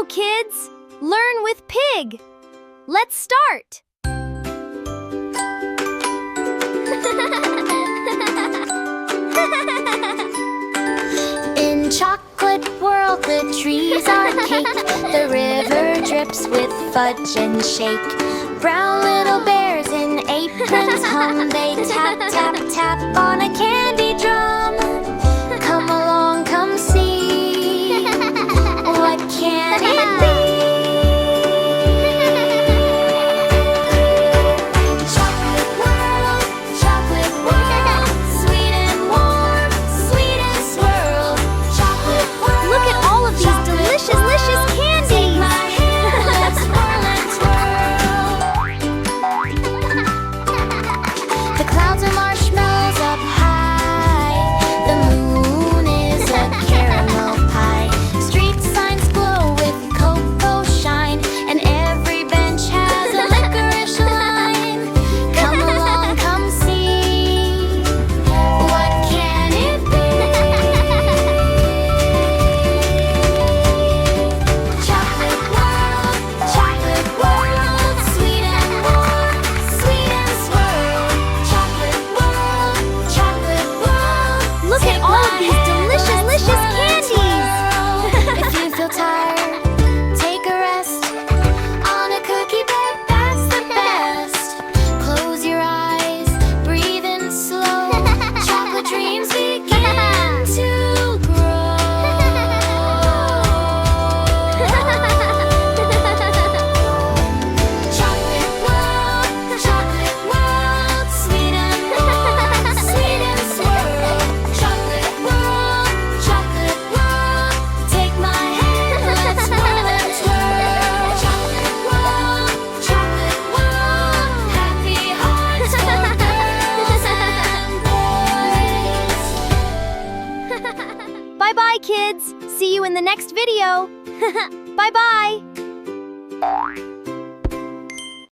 Hello, kids! Learn with Pig! Let's start! In chocolate world, the trees are cake. The river drips with fudge and shake. Brown little bears in aprons hum. They tap, tap, tap on a candy drum. Come along, come see. What can it be? Bye-bye, kids! See you in the next video! Bye-bye!